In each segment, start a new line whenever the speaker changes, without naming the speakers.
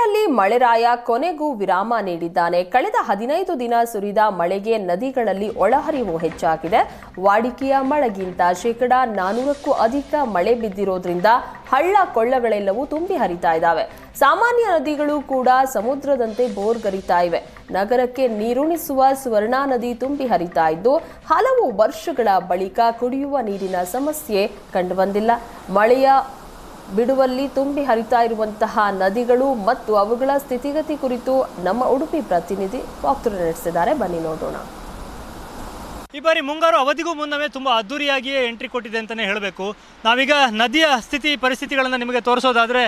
ಉಡುಪಿಯಲ್ಲಿ ಮಳೆರಾಯ ಕೊನೆಗೂ ವಿರಾಮ ನೀಡಿದ್ದಾನೆ. ಕಳೆದ 15 ದಿನ ಸುರಿದ ಮಳೆಗೆ ನದಿಗಳಲ್ಲಿ ಒಳಹರಿವು ಹೆಚ್ಚಾಗಿದೆ. ವಾಡಿಕೆಯ ಮಳೆಗಿಂತ ಶೇಕಡಾ 400ಕ್ಕೂ ಅಧಿಕ ಮಳೆ ಬಿದ್ದಿರೋದ್ರಿಂದ ಹಳ್ಳ ಕೊಳ್ಳಗಳೆಲ್ಲವೂ ತುಂಬಿ ಹರಿತಾ ಇದ್ದಾವೆ. ಸಾಮಾನ್ಯ ನದಿಗಳು ಕೂಡ ಸಮುದ್ರದಂತೆ ಬೋರ್ಗರಿತಾ ಇವೆ. ನಗರಕ್ಕೆ ನೀರುಣಿಸುವ ಸ್ವರ್ಣಾ ನದಿ ತುಂಬಿ ಹರಿತಾ ಇದ್ದು ಹಲವು ವರ್ಷಗಳ ಬಳಿಕ ಕುಡಿಯುವ ನೀರಿನ ಸಮಸ್ಯೆ ಕಂಡುಬಂದಿಲ್ಲ. ಮಳೆಯ ಬಿಡುವಲ್ಲಿ ತುಂಬಿ ಹರಿತಾ ಇರುವಂತಹ ನದಿಗಳು ಮತ್ತು ಅವುಗಳ ಸ್ಥಿತಿಗತಿ ಕುರಿತು ನಮ್ಮ ಉಡುಪಿ ಪ್ರತಿನಿಧಿ ವಾಕ್ಥ್ರೂ ನಡೆಸಿದ್ದಾರೆ. ಬನ್ನಿ ನೋಡೋಣ.
ಈ ಬಾರಿ ಮುಂಗಾರು ಅವಧಿಗೂ ಮುನ್ನವೇ ತುಂಬ ಅದ್ದೂರಿಯಾಗಿಯೇ ಎಂಟ್ರಿ ಕೊಟ್ಟಿದೆ ಅಂತಲೇ ಹೇಳಬೇಕು. ನಾವೀಗ ನದಿಯ ಪರಿಸ್ಥಿತಿಗಳನ್ನು ನಿಮಗೆ ತೋರಿಸೋದಾದರೆ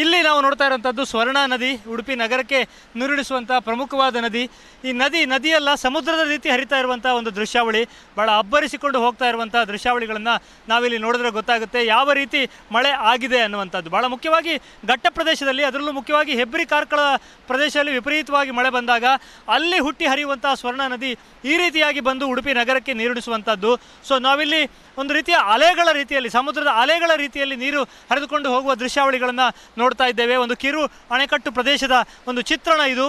ಇಲ್ಲಿ ನಾವು ನೋಡ್ತಾ ಇರುವಂಥದ್ದು ಸ್ವರ್ಣಾ ನದಿ, ಉಡುಪಿ ನಗರಕ್ಕೆ ನೀರುಣಿಸುವಂಥ ಪ್ರಮುಖವಾದ ನದಿ. ಈ ನದಿಯೆಲ್ಲ ಸಮುದ್ರದ ರೀತಿ ಹರಿತಾ ಇರುವಂಥ ಒಂದು ದೃಶ್ಯಾವಳಿ, ಭಾಳ ಅಬ್ಬರಿಸಿಕೊಂಡು ಹೋಗ್ತಾ ಇರುವಂಥ ದೃಶ್ಯಾವಳಿಗಳನ್ನು ನಾವಿಲ್ಲಿ ನೋಡಿದ್ರೆ ಗೊತ್ತಾಗುತ್ತೆ ಯಾವ ರೀತಿ ಮಳೆ ಆಗಿದೆ ಅನ್ನುವಂಥದ್ದು. ಭಾಳ ಮುಖ್ಯವಾಗಿ ಘಟ್ಟ ಪ್ರದೇಶದಲ್ಲಿ, ಅದರಲ್ಲೂ ಮುಖ್ಯವಾಗಿ ಹೆಬ್ರಿ ಕಾರ್ಕಳ ಪ್ರದೇಶದಲ್ಲಿ ವಿಪರೀತವಾಗಿ ಮಳೆ ಬಂದಾಗ ಅಲ್ಲಿ ಹುಟ್ಟಿ ಹರಿಯುವಂಥ ಸ್ವರ್ಣಾ ನದಿ ಈ ರೀತಿಯಾಗಿ ಬಂದು ಉಡುಪಿ ನಗರಕ್ಕೆ ನೀರುಣಿಸುವಂಥದ್ದು. ಸೊ ನಾವಿಲ್ಲಿ ಒಂದು ರೀತಿಯ ಅಲೆಗಳ ರೀತಿಯಲ್ಲಿ, ಸಮುದ್ರದ ಅಲೆಗಳ ರೀತಿಯಲ್ಲಿ ನೀರು ಹರಿದುಕೊಂಡು ಹೋಗುವ ದೃಶ್ಯಾವಳಿಗಳನ್ನು ನೋಡ್ತಾ ಇದ್ದೇವೆ. ಒಂದು ಕಿರು ಅಣೆಕಟ್ಟು ಪ್ರದೇಶದ ಒಂದು ಚಿತ್ರಣ ಇದು.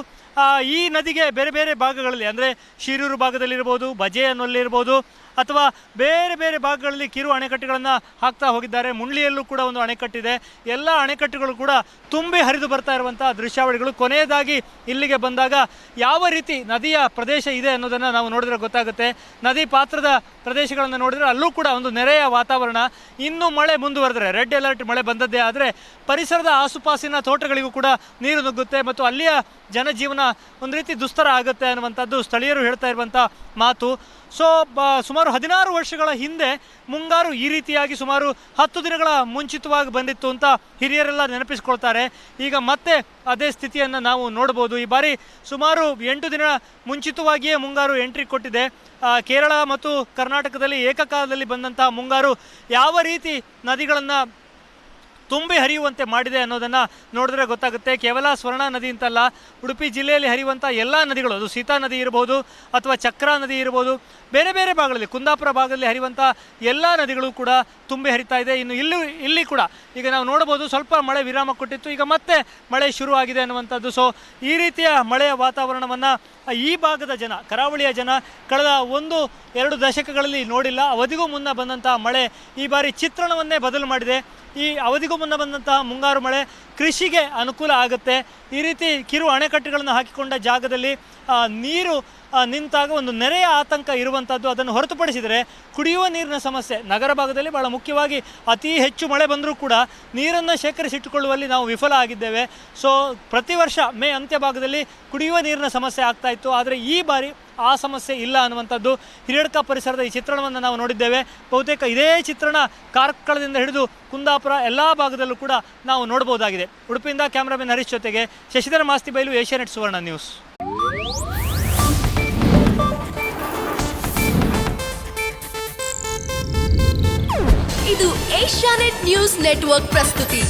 ಈ ನದಿಗೆ ಬೇರೆ ಬೇರೆ ಭಾಗಗಳಲ್ಲಿ, ಅಂದರೆ ಶಿರೂರು ಭಾಗದಲ್ಲಿರ್ಬೋದು, ಬಜೆ ಅನ್ನೋಲ್ಲಿರ್ಬೋದು, ಅಥವಾ ಬೇರೆ ಬೇರೆ ಭಾಗಗಳಲ್ಲಿ ಕಿರು ಅಣೆಕಟ್ಟುಗಳನ್ನು ಹಾಕ್ತಾ ಹೋಗಿದ್ದಾರೆ. ಮುಂಡ್ಲಿಯಲ್ಲೂ ಕೂಡ ಒಂದು ಅಣೆಕಟ್ಟಿದೆ. ಎಲ್ಲ ಅಣೆಕಟ್ಟುಗಳು ಕೂಡ ತುಂಬಿ ಹರಿದು ಬರ್ತಾ ಇರುವಂಥ ದೃಶ್ಯಾವಳಿಗಳು. ಕೊನೆಯದಾಗಿ ಇಲ್ಲಿಗೆ ಬಂದಾಗ ಯಾವ ರೀತಿ ನದಿಯ ಪ್ರದೇಶ ಇದೆ ಅನ್ನೋದನ್ನು ನಾವು ನೋಡಿದ್ರೆ ಗೊತ್ತಾಗುತ್ತೆ. ನದಿ ಪಾತ್ರದ ಪ್ರದೇಶಗಳನ್ನು ನೋಡಿದರೆ ಅಲ್ಲೂ ಕೂಡ ಒಂದು ನೆರೆಯ ವಾತಾವರಣ. ಇನ್ನೂ ಮಳೆ ಮುಂದುವರೆದರೆ, ರೆಡ್ ಅಲರ್ಟ್ ಮಳೆ ಬಂದದ್ದೇ ಆದರೆ ಪರಿಸರದ ಆಸುಪಾಸಿನ ತೋಟಗಳಿಗೂ ಕೂಡ ನೀರು ನುಗ್ಗುತ್ತೆ ಮತ್ತು ಅಲ್ಲಿಯ ಜನಜೀವನ ಒಂದು ರೀತಿ ದುಸ್ತರ ಆಗುತ್ತೆ ಅನ್ನುವಂಥದ್ದು ಸ್ಥಳೀಯರು ಹೇಳ್ತಾ ಇರುವಂಥ ಮಾತು. ಸೊ ಸುಮಾರು 16 ವರ್ಷಗಳ ಹಿಂದೆ ಮುಂಗಾರು ಈ ರೀತಿಯಾಗಿ ಸುಮಾರು 10 ದಿನಗಳ ಮುಂಚಿತವಾಗಿ ಬಂದಿತ್ತು ಅಂತ ಹಿರಿಯರೆಲ್ಲ ನೆನಪಿಸ್ಕೊಳ್ತಾರೆ. ಈಗ ಮತ್ತೆ ಅದೇ ಸ್ಥಿತಿಯನ್ನು ನಾವು ನೋಡ್ಬೋದು. ಈ ಬಾರಿ ಸುಮಾರು 8 ದಿನ ಮುಂಚಿತವಾಗಿಯೇ ಮುಂಗಾರು ಎಂಟ್ರಿ ಕೊಟ್ಟಿದೆ. ಕೇರಳ ಮತ್ತು ಕರ್ನಾಟಕದಲ್ಲಿ ಏಕಕಾಲದಲ್ಲಿ ಬಂದಂತಹ ಮುಂಗಾರು ಯಾವ ರೀತಿ ನದಿಗಳನ್ನು ತುಂಬಿ ಹರಿಯುವಂತೆ ಮಾಡಿದೆ ಅನ್ನೋದನ್ನು ನೋಡಿದ್ರೆ ಗೊತ್ತಾಗುತ್ತೆ. ಕೇವಲ ಸ್ವರ್ಣಾ ನದಿ ಅಂತಲ್ಲ, ಉಡುಪಿ ಜಿಲ್ಲೆಯಲ್ಲಿ ಹರಿಯುವಂಥ ಎಲ್ಲ ನದಿಗಳು, ಅದು ಸೀತಾ ನದಿ ಇರ್ಬೋದು ಅಥವಾ ಚಕ್ರಾ ನದಿ ಇರ್ಬೋದು, ಬೇರೆ ಬೇರೆ ಭಾಗಗಳಲ್ಲಿ, ಕುಂದಾಪುರ ಭಾಗದಲ್ಲಿ ಹರಿಯುವಂಥ ಎಲ್ಲ ನದಿಗಳು ಕೂಡ ತುಂಬಿ ಹರಿತಾ ಇದೆ. ಇನ್ನು ಇಲ್ಲಿ ಕೂಡ ಈಗ ನಾವು ನೋಡ್ಬೋದು ಸ್ವಲ್ಪ ಮಳೆ ವಿರಾಮ ಕೊಟ್ಟಿತ್ತು, ಈಗ ಮತ್ತೆ ಮಳೆ ಶುರುವಾಗಿದೆ ಅನ್ನುವಂಥದ್ದು. ಸೊ ಈ ರೀತಿಯ ಮಳೆಯ ವಾತಾವರಣವನ್ನು ಈ ಭಾಗದ ಜನ, ಕರಾವಳಿಯ ಜನ ಕಳೆದ 1-2 ದಶಕಗಳಲ್ಲಿ ನೋಡಿಲ್ಲ. ಅವಧಿಗೂ ಮುನ್ನ ಬಂದಂತಹ ಮಳೆ ಈ ಬಾರಿ ಚಿತ್ರಣವನ್ನೇ ಬದಲು ಮಾಡಿದೆ. ಈ ಅವಧಿಗೂ ಮುನ್ನ ಬಂದಂತಹ ಮುಂಗಾರು ಮಳೆ ಕೃಷಿಗೆ ಅನುಕೂಲ ಆಗುತ್ತೆ. ಈ ರೀತಿ ಕಿರು ಅಣೆಕಟ್ಟುಗಳನ್ನು ಹಾಕಿಕೊಂಡ ಜಾಗದಲ್ಲಿ ನೀರು ನಿಂತಾಗ ಒಂದು ನೆರೆಯ ಆತಂಕ ಇರುವಂಥದ್ದು. ಅದನ್ನು ಹೊರತುಪಡಿಸಿದರೆ ಕುಡಿಯುವ ನೀರಿನ ಸಮಸ್ಯೆ ನಗರ ಭಾಗದಲ್ಲಿ ಭಾಳ ಮುಖ್ಯವಾಗಿ ಅತಿ ಹೆಚ್ಚು ಮಳೆ ಬಂದರೂ ಕೂಡ ನೀರನ್ನು ಶೇಖರಿಸಿಟ್ಟುಕೊಳ್ಳುವಲ್ಲಿ ನಾವು ವಿಫಲ ಆಗಿದ್ದೇವೆ. ಸೊ ಪ್ರತಿ ವರ್ಷ ಮೇ ಅಂತ್ಯ ಭಾಗದಲ್ಲಿ ಕುಡಿಯುವ ನೀರಿನ ಸಮಸ್ಯೆ ಆಗ್ತಾ ಇತ್ತು, ಆದರೆ ಈ ಬಾರಿ ಆ ಸಮಸ್ಯೆ ಇಲ್ಲ ಅನ್ನುವಂಥದ್ದು. ಹಿರಿಯಡ್ಕ ಪರಿಸರದ ಈ ಚಿತ್ರಣವನ್ನು ನಾವು ನೋಡಿದ್ದೇವೆ. ಬಹುತೇಕ ಇದೇ ಚಿತ್ರಣ ಕಾರ್ಕಳದಿಂದ ಹಿಡಿದು ಕುಂದಾಪುರ ಎಲ್ಲ ಭಾಗದಲ್ಲೂ ಕೂಡ ನಾವು ನೋಡಬಹುದಾಗಿದೆ. ಉಡುಪಿಯಿಂದ ಕ್ಯಾಮ್ರಾಮನ್ ಹರೀಶ್ ಜೊತೆಗೆ ಶಶಿಧರ ಮಾಸ್ತಿಬೈಲು, ಏಷ್ಯಾನೆಟ್ ಸುವರ್ಣ ನ್ಯೂಸ್.
ಇದು ಏಷ್ಯಾನೆಟ್ ನ್ಯೂಸ್ ನೆಟ್ವರ್ಕ್ ಪ್ರಸ್ತುತಿ.